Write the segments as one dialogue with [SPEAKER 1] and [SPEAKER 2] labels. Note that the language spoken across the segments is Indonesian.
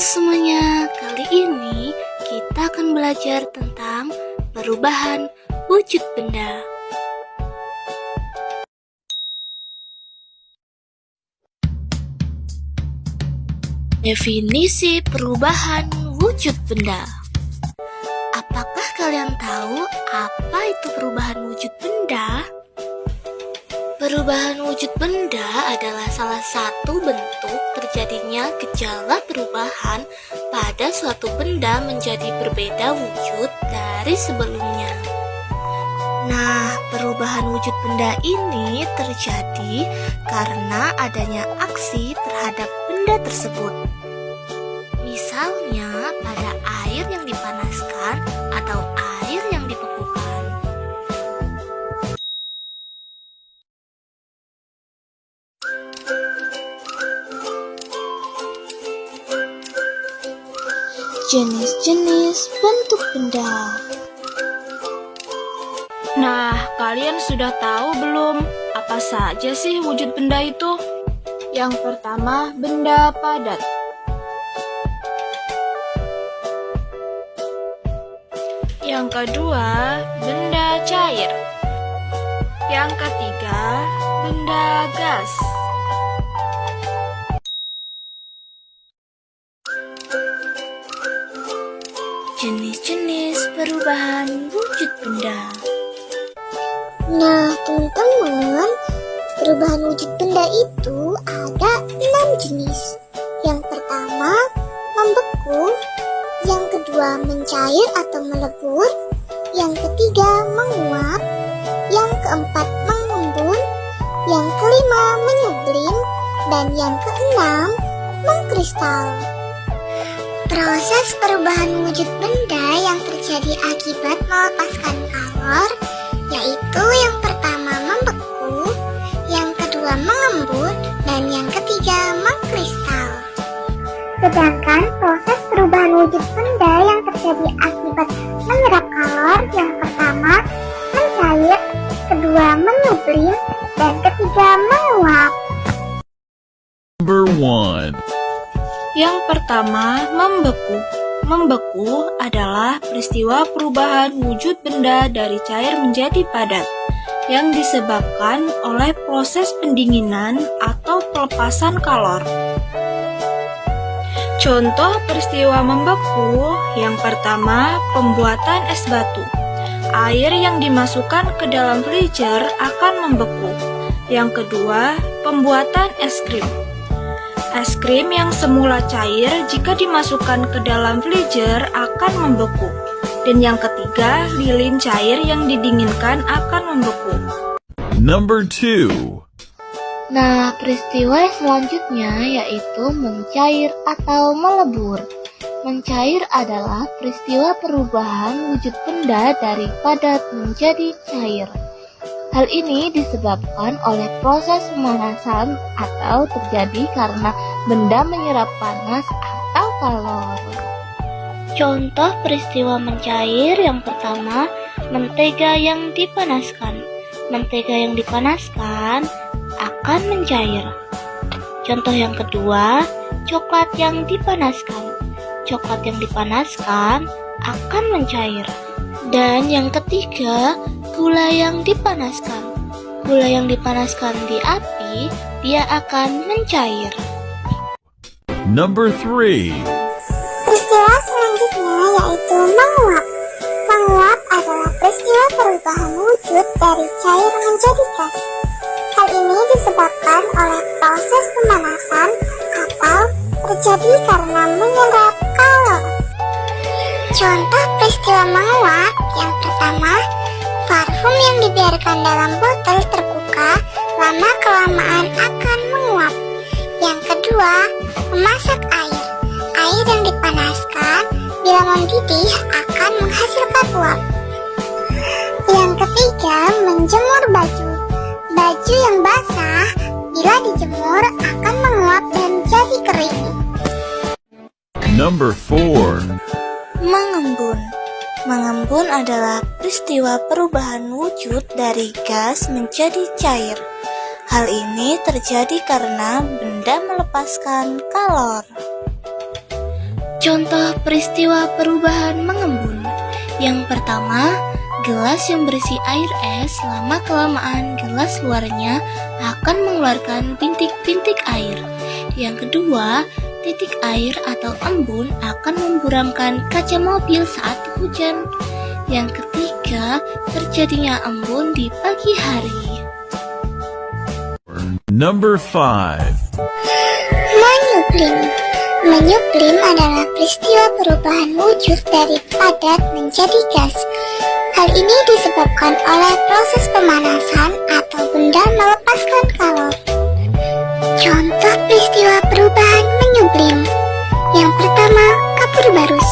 [SPEAKER 1] semuanya, kali ini kita akan belajar tentang perubahan wujud benda. Definisi perubahan wujud benda. Apakah kalian tahu apa itu perubahan wujud benda? Perubahan wujud benda adalah salah satu bentuk terjadinya gejala perubahan pada suatu benda menjadi berbeda wujud dari sebelumnya. Nah, perubahan wujud benda ini terjadi karena adanya aksi terhadap benda tersebut. Misalnya pada air yang dipanaskan atau air yang dibekukan. Jenis-jenis bentuk benda.
[SPEAKER 2] Nah, kalian sudah tahu belum apa saja sih wujud benda itu? Yang pertama, benda padat. Yang kedua, benda cair. Yang ketiga, benda gas.
[SPEAKER 1] Jenis-jenis perubahan wujud benda.
[SPEAKER 3] Nah, teman-teman, perubahan wujud benda itu ada 6 jenis. Yang pertama, membeku. Yang kedua, mencair atau melebur. Yang ketiga, menguap. Yang keempat, mengembun. Yang kelima, menyublim. Dan yang keenam, mengkristal. Proses perubahan wujud benda yang terjadi akibat melepaskan kalor yaitu yang pertama membeku, yang kedua mengembun, dan yang ketiga mengkristal. Sedangkan proses perubahan wujud benda yang terjadi akibat menyerap kalor yang pertama mencair, kedua menyublim, dan ketiga menguap.
[SPEAKER 4] Number 1.
[SPEAKER 2] Yang pertama, membeku. Membeku adalah peristiwa perubahan wujud benda dari cair menjadi padat yang disebabkan oleh proses pendinginan atau pelepasan kalor. Contoh peristiwa membeku yang pertama, pembuatan es batu. Air yang dimasukkan ke dalam freezer akan membeku. Yang kedua, pembuatan es krim. Es krim yang semula cair jika dimasukkan ke dalam freezer akan membeku. Dan yang ketiga, lilin cair yang didinginkan akan membeku.
[SPEAKER 4] Number 2.
[SPEAKER 1] Nah, peristiwa selanjutnya yaitu mencair atau melebur. Mencair adalah peristiwa perubahan wujud benda dari padat menjadi cair. Hal ini disebabkan oleh proses pemanasan atau terjadi karena benda menyerap panas atau kalor. Contoh peristiwa mencair yang pertama, mentega yang dipanaskan. Mentega yang dipanaskan akan mencair. Contoh yang kedua, coklat yang dipanaskan. Coklat yang dipanaskan akan mencair. Dan yang ketiga, gula yang dipanaskan. Gula yang dipanaskan di api, dia akan mencair.
[SPEAKER 4] Number 3.
[SPEAKER 3] Peristiwa selanjutnya yaitu menguap. Menguap adalah peristiwa perubahan wujud dari cair menjadi gas. Hal ini disebabkan oleh proses pemanasan atau terjadi karena menyerap kalor. Contoh peristiwa menguap yang pertama, parfum yang dibiarkan dalam botol terbuka lama-kelamaan akan menguap. Yang kedua, memasak air. Air yang dipanaskan bila mendidih akan menghasilkan uap. Yang ketiga, menjemur baju. Baju yang basah bila dijemur akan menguap dan jadi kering.
[SPEAKER 4] Number 4.
[SPEAKER 1] Mengembun. Mengembun adalah peristiwa perubahan wujud dari gas menjadi cair. Hal ini terjadi karena benda melepaskan kalor. Contoh peristiwa perubahan mengembun. Yang pertama, gelas yang berisi air es lama-kelamaan gelas luarnya akan mengeluarkan bintik-bintik air. Yang kedua, titik air atau embun akan memburamkan kaca mobil saat hujan. Yang ketiga, terjadinya embun di pagi hari.
[SPEAKER 4] Number 5.
[SPEAKER 3] Menyublim. Menyublim adalah peristiwa perubahan wujud dari padat menjadi gas. Hal ini disebabkan oleh proses pemanasan atau benda melepaskan kalor. Contoh peristiwa perubahan menyublim. Yang pertama, kapur barus.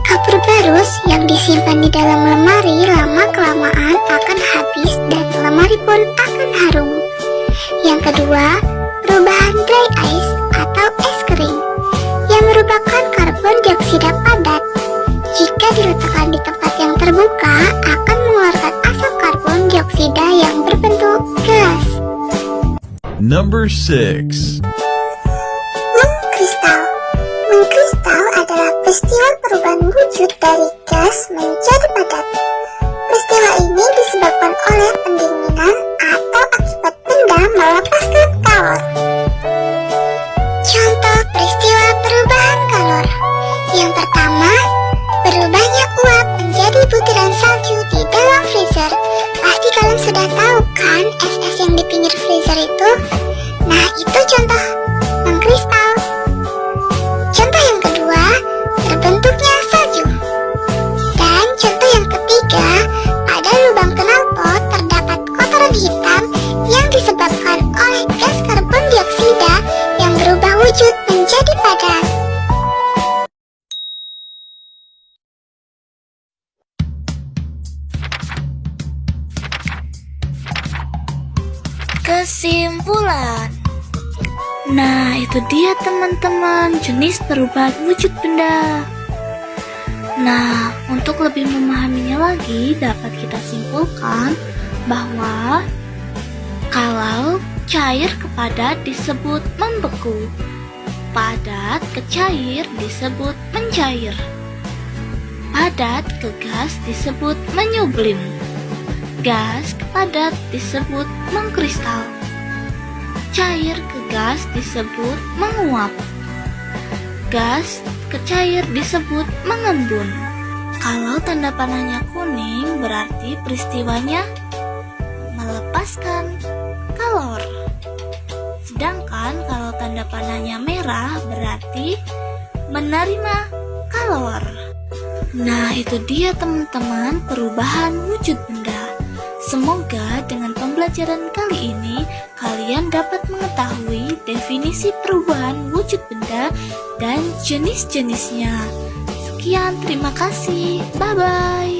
[SPEAKER 3] Kapur barus yang disimpan di dalam lemari lama-kelamaan akan habis dan lemari pun akan harum. Yang kedua, perubahan dry ice atau es kering yang merupakan karbon dioksida padat. Jika diletakkan di tempat yang terbuka, akan mengeluarkan asap karbon dioksida yang berbentuk gas.
[SPEAKER 4] Number 6.
[SPEAKER 3] Mengkristal. Mengkristal adalah peristiwa perubahan wujud dari gas menjadi padat. Peristiwa ini disebabkan oleh pendinginan atau akibat benda melepaskan kalor. Contoh peristiwa perubahan kalor. Yang pertama, berubahnya uap menjadi butiran salju di dalam freezer. Pasti kalian sudah tahu kan es-es yang di pinggir freezer itu? Nah, itu contoh mengkristal. Contoh yang kedua, terbentuknya salju. Dan contoh yang ketiga, pada lubang knalpot terdapat kotoran hitam yang disebabkan oleh gas karbon dioksida yang berubah wujud menjadi padat.
[SPEAKER 1] Kesimpulan. Nah, itu dia teman-teman jenis perubahan wujud benda. Nah, untuk lebih memahaminya lagi dapat kita simpulkan bahwa kalau cair ke padat disebut membeku, padat ke cair disebut mencair, padat ke gas disebut menyublim, gas ke padat disebut mengkristal, cair ke gas disebut menguap, gas ke cair disebut mengembun. Kalau tanda panahnya kuning berarti peristiwanya melepaskan kalor. Sedangkan kalau tanda panahnya merah berarti menerima kalor. Nah, itu dia teman-teman perubahan wujud benda. Semoga dengan pembelajaran kali ini kalian dapat mengetahui definisi perubahan wujud benda dan jenis-jenisnya. Sekian, terima kasih. Bye-bye.